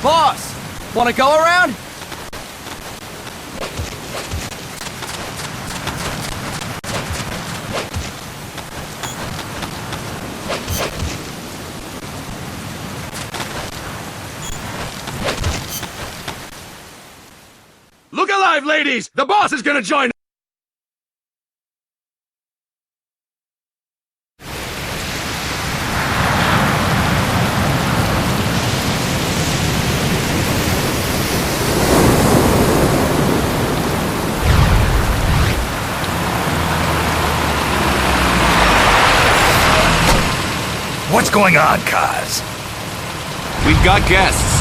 Boss! Wanna go around? Look alive, ladies! The boss is gonna join! What's going on, Kaz? We've got guests.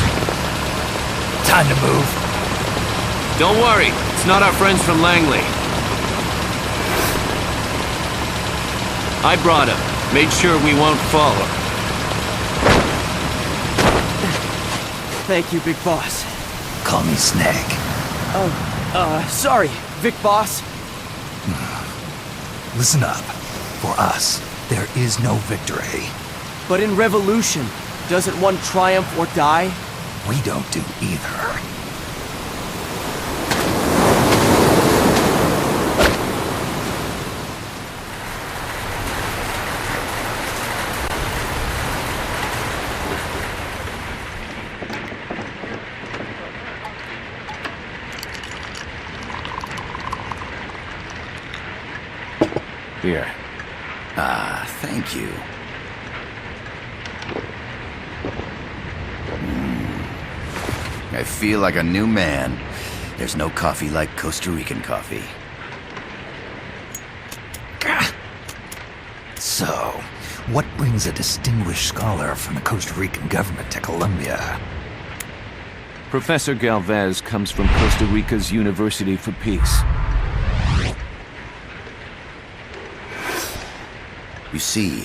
Time to move. Don't worry, it's not our friends from Langley. I brought him. Made sure we won't fall. Thank you, Big Boss. Call me Snake. Sorry, Vic Boss. Listen up. For us, there is no victory. But in revolution, doesn't one triumph or die? We don't do either. Here. Thank you. I feel like a new man. There's no coffee like Costa Rican coffee. So, what brings a distinguished scholar from the Costa Rican government to Colombia? Professor Galvez comes from Costa Rica's University for Peace. You see,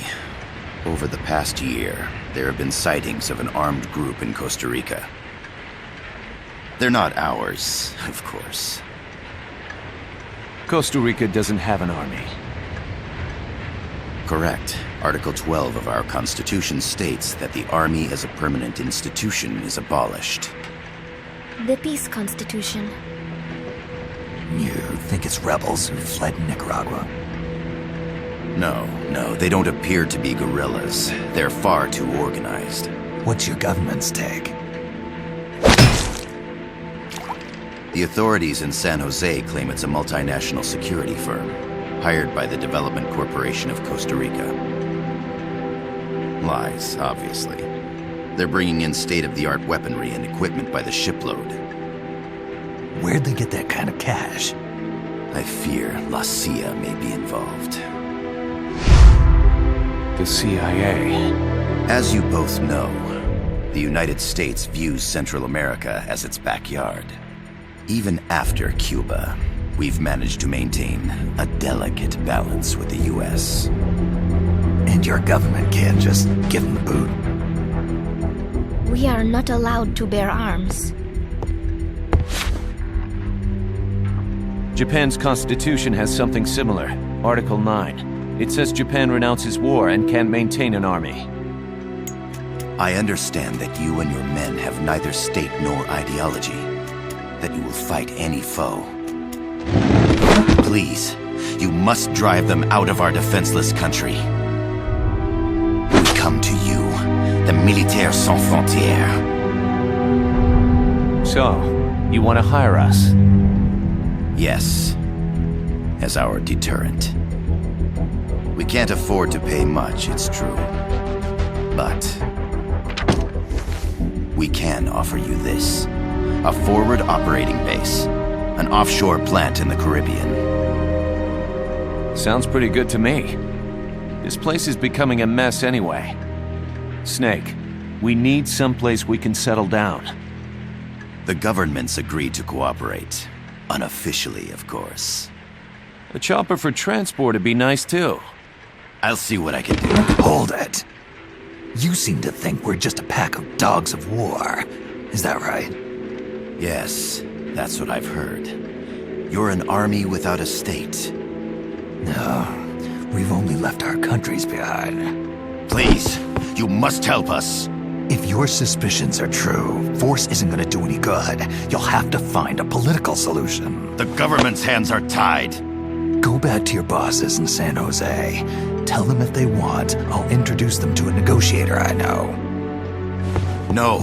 over the past year, there have been sightings of an armed group in Costa Rica. They're not ours, of course. Costa Rica doesn't have an army. Correct. Article 12 of our Constitution states that the Army as a permanent institution is abolished. The Peace Constitution. You think it's rebels who fled Nicaragua? No, they don't appear to be guerrillas. They're far too organized. What's your government's take? The authorities in San Jose claim it's a multinational security firm, hired by the Development Corporation of Costa Rica. Lies, obviously. They're bringing in state-of-the-art weaponry and equipment by the shipload. Where'd they get that kind of cash? I fear La CIA may be involved. The CIA. As you both know, the United States views Central America as its backyard. Even after Cuba, we've managed to maintain a delicate balance with the U.S. And your government can't just give them the boot? We are not allowed to bear arms. Japan's constitution has something similar. Article 9. It says Japan renounces war and can't maintain an army. I understand that you and your men have neither state nor ideology. That you will fight any foe. Please, you must drive them out of our defenseless country. We come to you, the Militaires Sans Frontières. So, you want to hire us? Yes, as our deterrent. We can't afford to pay much, it's true. But we can offer you this. A forward operating base. An offshore plant in the Caribbean. Sounds pretty good to me. This place is becoming a mess anyway. Snake, we need someplace we can settle down. The government's agreed to cooperate. Unofficially, of course. A chopper for transport would be nice too. I'll see what I can do. Hold it. You seem to think we're just a pack of dogs of war. Is that right? Yes, that's what I've heard. You're an army without a state. No, we've only left our countries behind. Please, you must help us. If your suspicions are true, force isn't gonna do any good. You'll have to find a political solution. The government's hands are tied. Go back to your bosses in San Jose. Tell them if they want, I'll introduce them to a negotiator I know. No.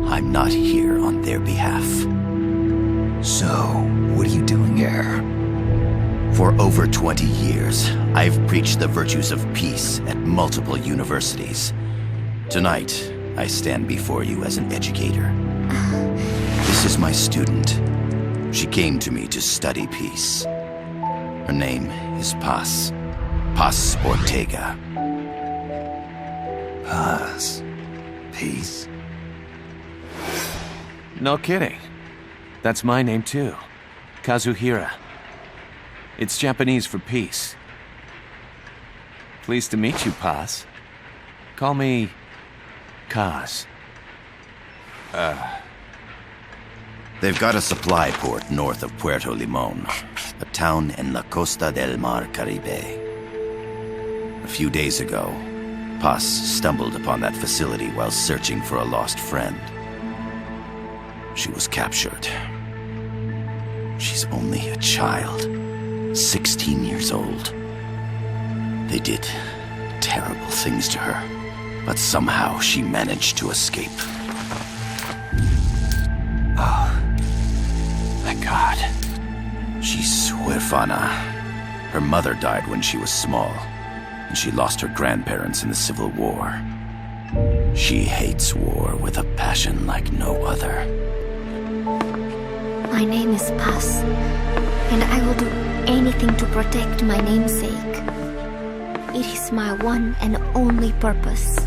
I'm not here on their behalf. So, what are you doing here? For over 20 years, I've preached the virtues of peace at multiple universities. Tonight, I stand before you as an educator. This is my student. She came to me to study peace. Her name is Paz. Paz Ortega. Paz. Peace. No kidding. That's my name too. Kazuhira. It's Japanese for peace. Pleased to meet you, Paz. Call me Kaz. They've got a supply port north of Puerto Limon, a town in la Costa del Mar Caribe. A few days ago, Paz stumbled upon that facility while searching for a lost friend. She was captured. She's only a child, 16 years old. They did terrible things to her, but somehow she managed to escape. Oh, thank God. She's huérfana. Her mother died when she was small, and she lost her grandparents in the Civil War. She hates war with a passion like no other. My name is Paz, and I will do anything to protect my namesake. It is my one and only purpose.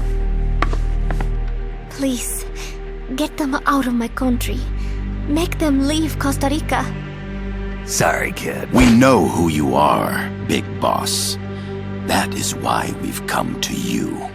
Please, get them out of my country. Make them leave Costa Rica. Sorry, kid. We know who you are, Big Boss. That is why we've come to you.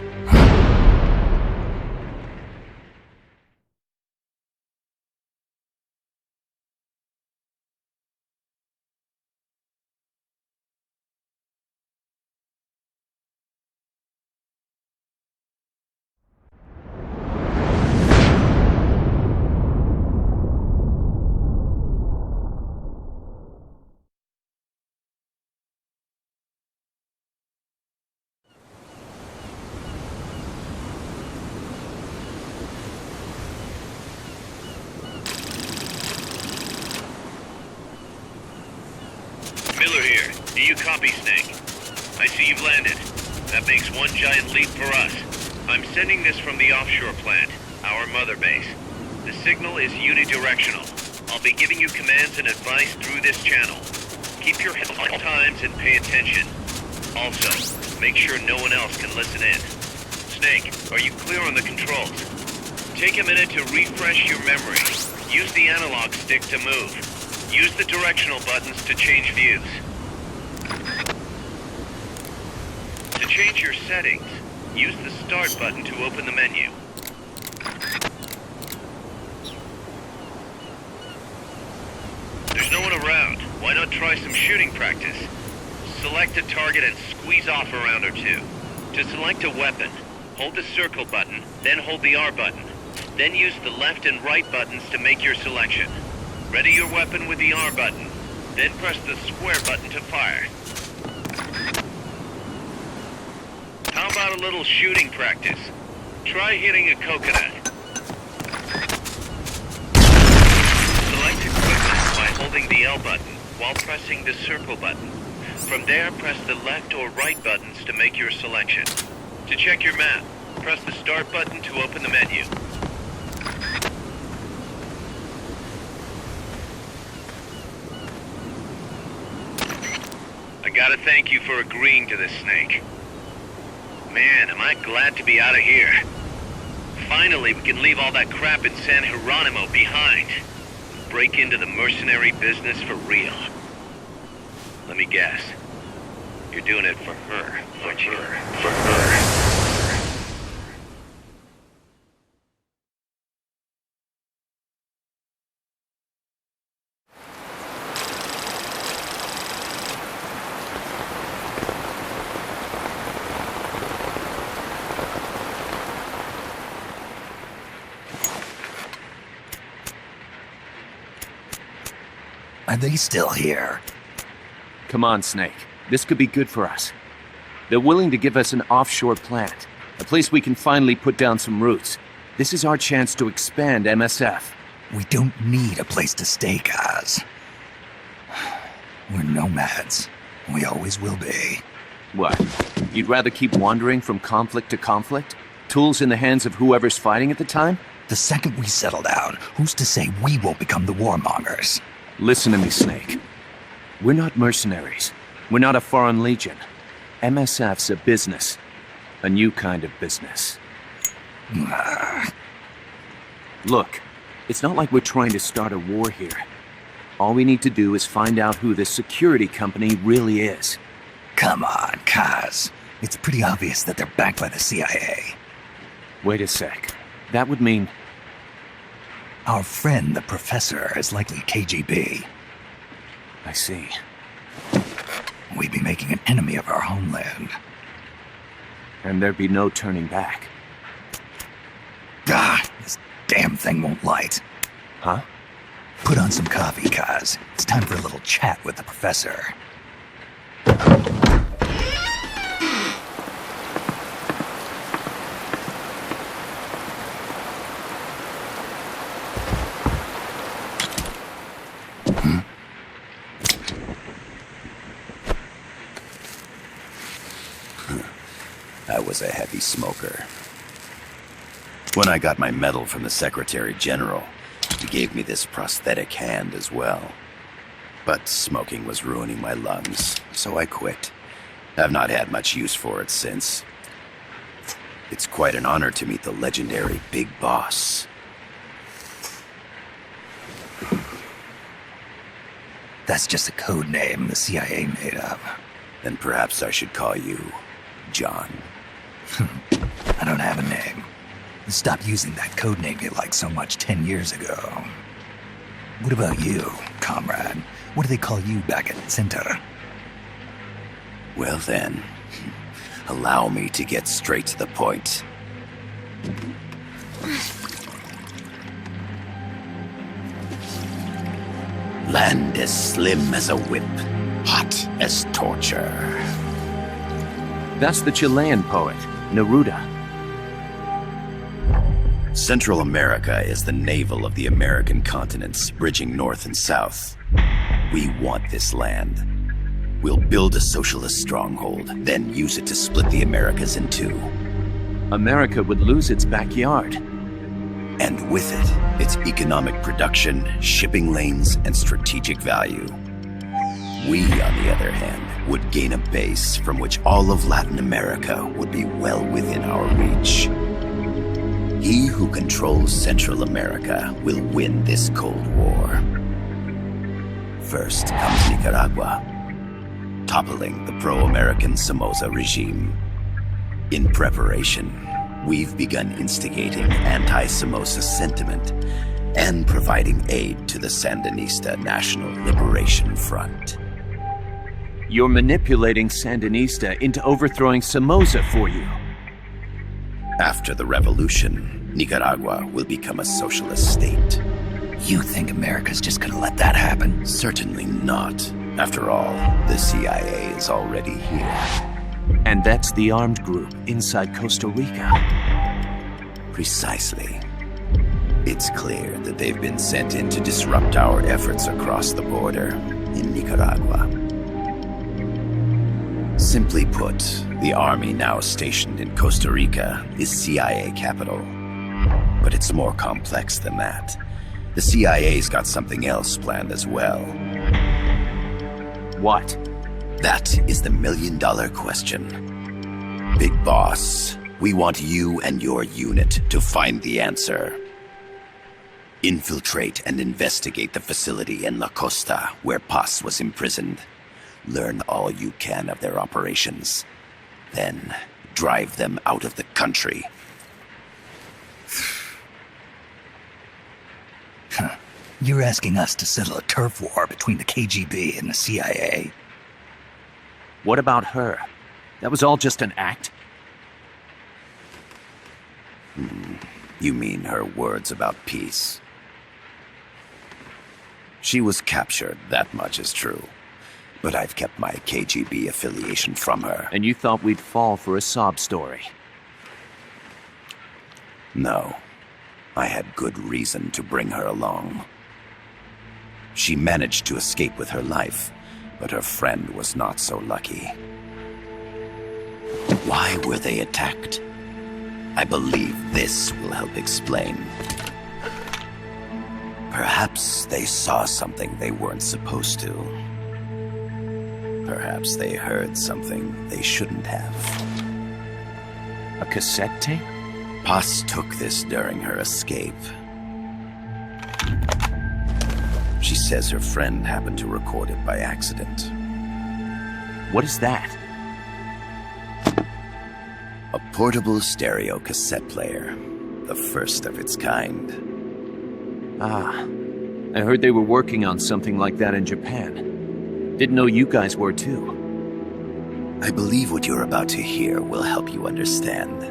Miller here. Do you copy, Snake? I see you've landed. That makes one giant leap for us. I'm sending this from the offshore plant, our mother base. The signal is unidirectional. I'll be giving you commands and advice through this channel. Keep your head on times and pay attention. Also, make sure no one else can listen in. Snake, are you clear on the controls? Take a minute to refresh your memory. Use the analog stick to move. Use the directional buttons to change views. To change your settings, use the Start button to open the menu. There's no one around. Why not try some shooting practice? Select a target and squeeze off a round or two. To select a weapon, hold the circle button, then hold the R button. Then use the left and right buttons to make your selection. Ready your weapon with the R button, then press the square button to fire. How about a little shooting practice? Try hitting a coconut. Select equipment by holding the L button while pressing the circle button. From there, press the left or right buttons to make your selection. To check your map, press the Start button to open the menu. I got Gotta thank you for agreeing to this, Snake. Man, am I glad to be out of here. Finally, we can leave all that crap in San Geronimo behind. Break into the mercenary business for real. Let me guess. You're doing it for her, aren't you? For her. Are they still here? Come on, Snake. This could be good for us. They're willing to give us an offshore plant, a place we can finally put down some roots. This is our chance to expand MSF. We don't need a place to stay, Kaz. We're nomads. We always will be. What? You'd rather keep wandering from conflict to conflict? Tools in the hands of whoever's fighting at the time? The second we settle down, who's to say we won't become the warmongers? Listen to me, Snake. We're not mercenaries. We're not a foreign legion. MSF's a business. A new kind of business. Look, it's not like we're trying to start a war here. All we need to do is find out who this security company really is. Come on, Kaz. It's pretty obvious that they're backed by the CIA. Wait a sec. That would mean... Our friend, the professor, is likely KGB. I see. We'd be making an enemy of our homeland. And there'd be no turning back. This damn thing won't light. Huh? Put on some coffee, Kaz. It's time for a little chat with the professor. I was a heavy smoker. When I got my medal from the Secretary General, he gave me this prosthetic hand as well. But smoking was ruining my lungs, so I quit. I've not had much use for it since. It's quite an honor to meet the legendary Big Boss. That's just a code name the CIA made up. Then perhaps I should call you John. I don't have a name. Stop using that code name you liked so much 10 years ago. What about you, comrade? What do they call you back at Centro? Well then, allow me to get straight to the point. Land as slim as a whip, hot as torture. That's the Chilean poet, Neruda. Central America is the navel of the American continents, bridging north and south. We want this land. We'll build a socialist stronghold, then use it to split the Americas in two. America would lose its backyard. And with it, its economic production, shipping lanes, and strategic value. We, on the other hand, would gain a base from which all of Latin America would be well within our reach. He who controls Central America will win this Cold War. First comes Nicaragua, toppling the pro-American Somoza regime. In preparation, we've begun instigating anti-Somoza sentiment and providing aid to the Sandinista National Liberation Front. You're manipulating Sandinista into overthrowing Somoza for you. After the revolution, Nicaragua will become a socialist state. You think America's just gonna let that happen? Certainly not. After all, the CIA is already here. And that's the armed group inside Costa Rica. Precisely. It's clear that they've been sent in to disrupt our efforts across the border in Nicaragua. Simply put, the army now stationed in Costa Rica is CIA capital. But it's more complex than that. The CIA's got something else planned as well. What? That is the million-dollar question. Big Boss, we want you and your unit to find the answer. Infiltrate and investigate the facility in La Costa, where Paz was imprisoned. Learn all you can of their operations. Then, drive them out of the country. You're asking us to settle a turf war between the KGB and the CIA? What about her? That was all just an act? You mean her words about peace? She was captured, that much is true. But I've kept my KGB affiliation from her. And you thought we'd fall for a sob story? No. I had good reason to bring her along. She managed to escape with her life, but her friend was not so lucky. Why were they attacked? I believe this will help explain. Perhaps they saw something they weren't supposed to. Perhaps they heard something they shouldn't have. A cassette tape? Paz took this during her escape. She says her friend happened to record it by accident. What is that? A portable stereo cassette player. The first of its kind. Ah, I heard they were working on something like that in Japan. Didn't know you guys were too. I believe what you're about to hear will help you understand.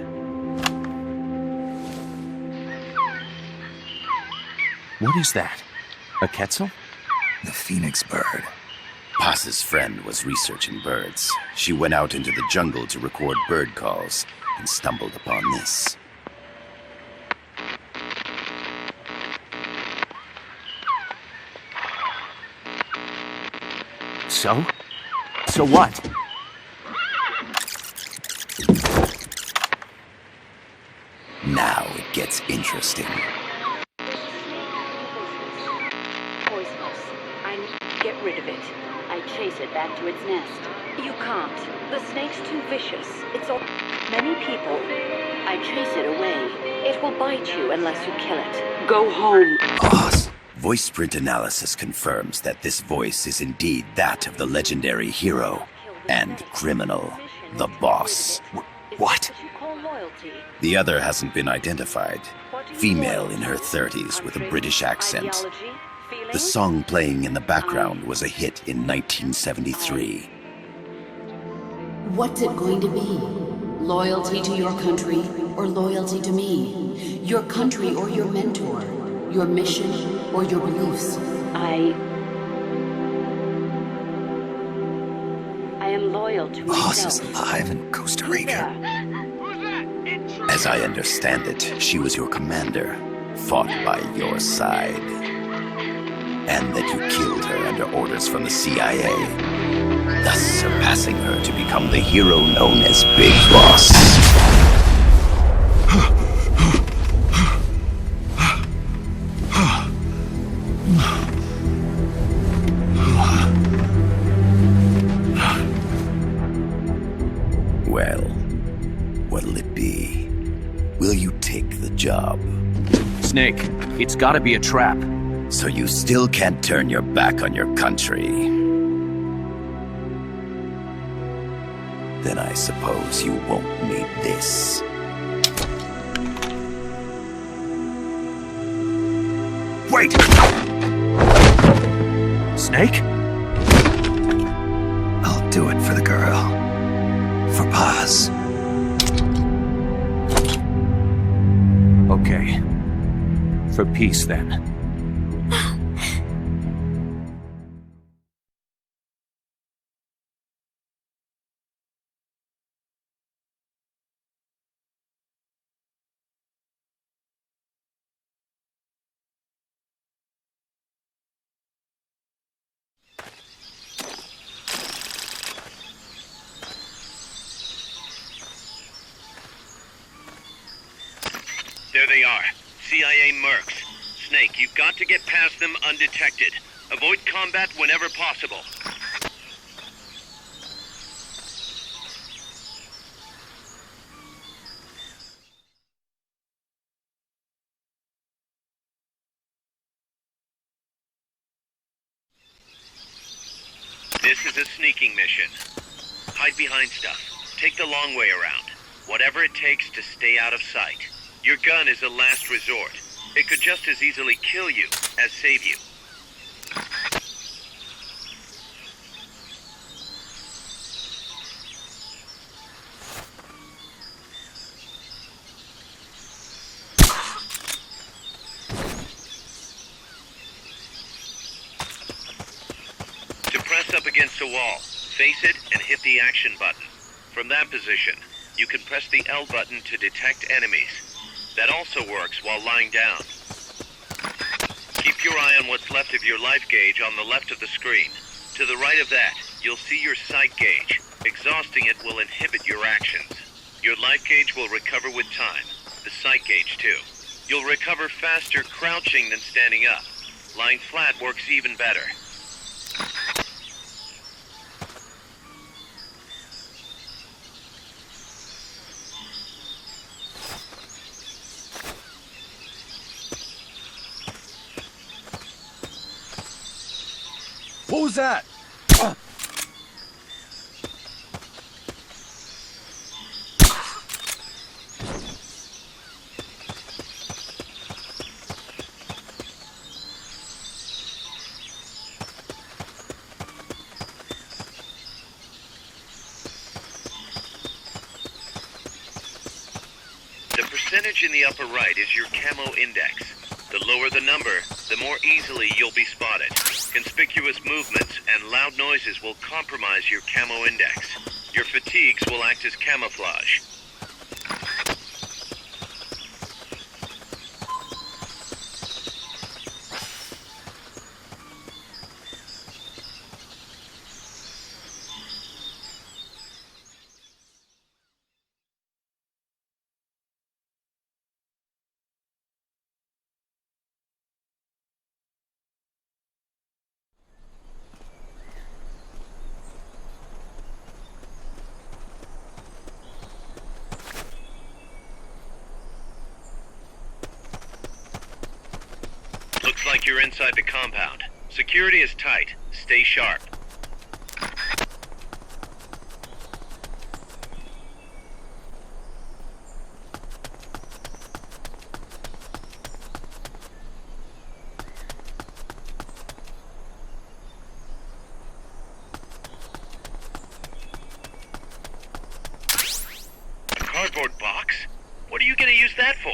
What is that? A quetzal? The phoenix bird. Paz's friend was researching birds. She went out into the jungle to record bird calls and stumbled upon this. So? So what? Now it gets interesting. Get rid of it. I chase it back to its nest. You can't. The snake's too vicious. It's all... Many people. I chase it away. It will bite you unless you kill it. Go home. Boss. Voice print analysis confirms that this voice is indeed that of the legendary hero and criminal, the Boss. What? The other hasn't been identified. Female in her 30s with a British accent. The song playing in the background was a hit in 1973. What's it going to be? Loyalty to your country or loyalty to me? Your country or your mentor? Your mission or your beliefs? I am loyal to Boss myself. is alive in Costa Rica. As I understand it, she was your commander, fought by your side. And that you killed her under orders from the CIA, thus surpassing her to become the hero known as Big Boss. Well, what'll it be? Will you take the job? Snake, it's gotta be a trap. So you still can't turn your back on your country. Then I suppose you won't need this. Wait! Snake? I'll do it for the girl. For Paz. Okay. For peace, then. There they are. CIA mercs. Snake, you've got to get past them undetected. Avoid combat whenever possible. This is a sneaking mission. Hide behind stuff. Take the long way around. Whatever it takes to stay out of sight. Your gun is a last resort. It could just as easily kill you as save you. To press up against a wall, face it and hit the action button. From that position, you can press the L button to detect enemies. That also works while lying down. Keep your eye on what's left of your life gauge on the left of the screen. To the right of that, you'll see your sight gauge. Exhausting it will inhibit your actions. Your life gauge will recover with time. The sight gauge too. You'll recover faster crouching than standing up. Lying flat works even better. Who's that? The percentage in the upper right is your camo index. The lower the number, the more easily you'll be spotted. Conspicuous movements and loud noises will compromise your camo index. Your fatigues will act as camouflage. Looks like you're inside the compound. Security is tight. Stay sharp. A cardboard box? What are you gonna use that for?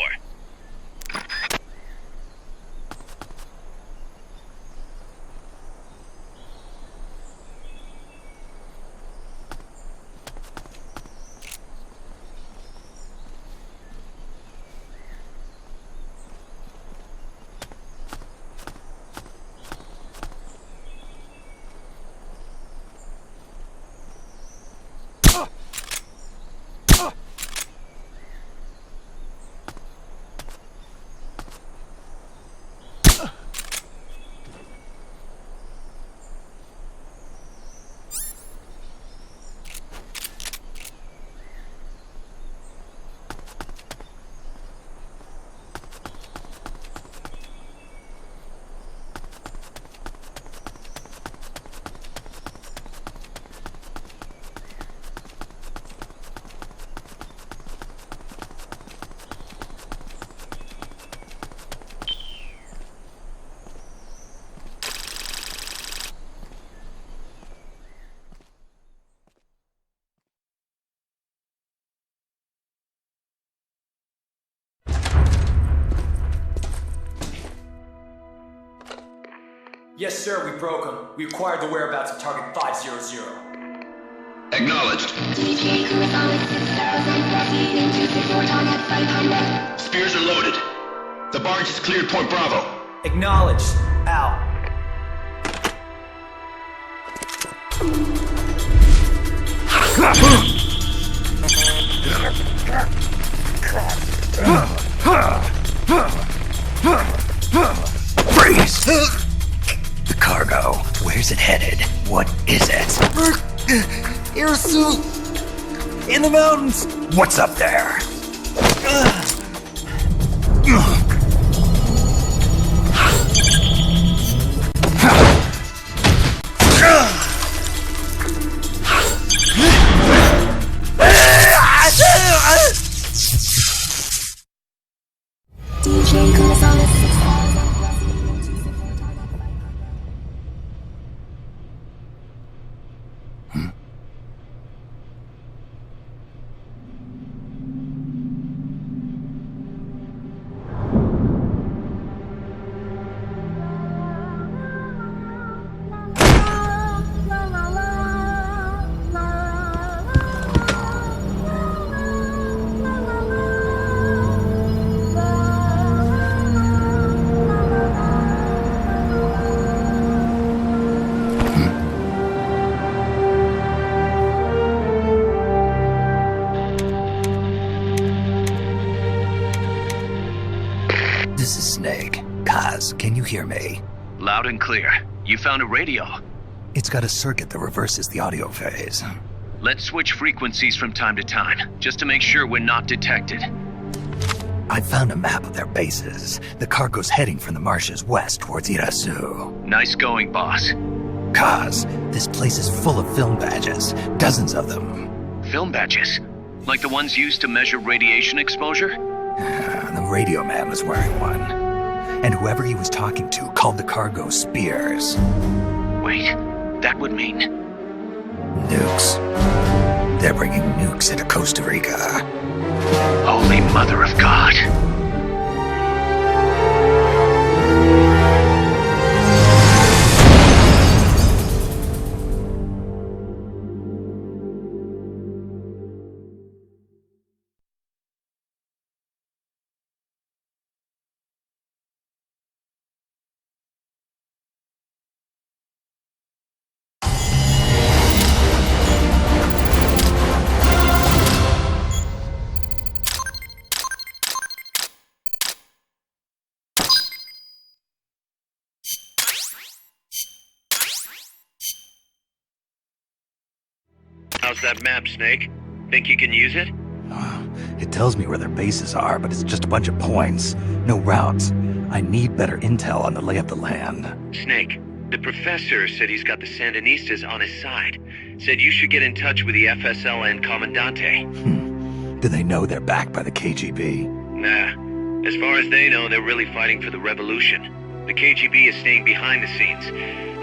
Yes, sir, we broke them. We acquired the whereabouts of target 500. Acknowledged. Spears are loaded. The barge has cleared Point Bravo. Acknowledged. Out. Freeze! The cargo. Where's it headed? What is it? Air suit! In the mountains! What's up there? Kaz, can you hear me? Loud and clear. You found a radio. It's got a circuit that reverses the audio phase. Let's switch frequencies from time to time, just to make sure we're not detected. I found a map of their bases. The cargo's heading from the marshes west towards Irasu. Nice going, boss. Kaz, this place is full of film badges. Dozens of them. Film badges? Like the ones used to measure radiation exposure? The radio man was wearing one. And whoever he was talking to called the cargo Spears. Wait, that would mean... Nukes. They're bringing nukes into Costa Rica. Holy Mother of God. How's that map, Snake? Think you can use it? It tells me where their bases are, but it's just a bunch of points. No routes. I need better intel on the lay of the land. Snake, the professor said he's got the Sandinistas on his side. Said you should get in touch with the FSL and Comandante. Do they know they're backed by the KGB? Nah. As far as they know, they're really fighting for the revolution. The KGB is staying behind the scenes.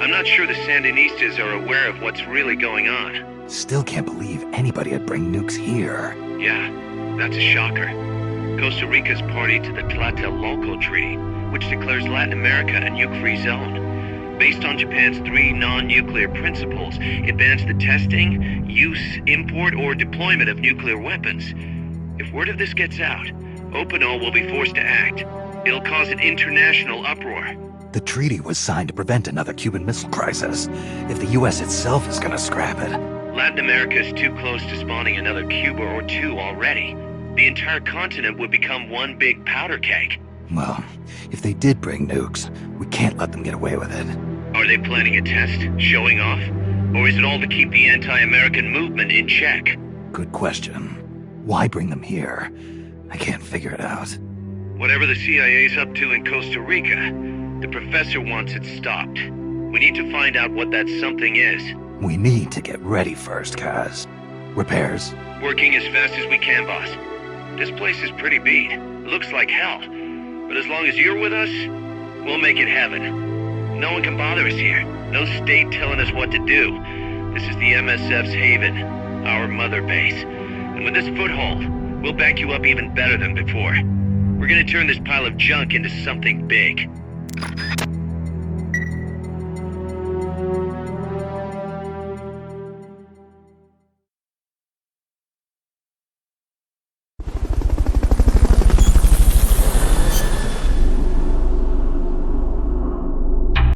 I'm not sure the Sandinistas are aware of what's really going on. Still can't believe anybody would bring nukes here. Yeah, that's a shocker. Costa Rica's party to the Tlatelolco Treaty, which declares Latin America a nuke-free zone. Based on Japan's 3 non-nuclear principles, it bans the testing, use, import, or deployment of nuclear weapons. If word of this gets out, Opano will be forced to act. It'll cause an international uproar. The treaty was signed to prevent another Cuban Missile Crisis. If the U.S. itself is gonna scrap it... Latin America is too close to spawning another Cuba or 2 already. The entire continent would become one big powder keg. Well, if they did bring nukes, we can't let them get away with it. Are they planning a test? Showing off? Or is it all to keep the anti-American movement in check? Good question. Why bring them here? I can't figure it out. Whatever the CIA's up to in Costa Rica, the professor wants it stopped. We need to find out what that something is. We need to get ready first, Kaz. Repairs? Working as fast as we can, boss. This place is pretty beat. Looks like hell. But as long as you're with us, we'll make it heaven. No one can bother us here. No state telling us what to do. This is the MSF's haven, our mother base. And with this foothold, we'll back you up even better than before. We're gonna turn this pile of junk into something big.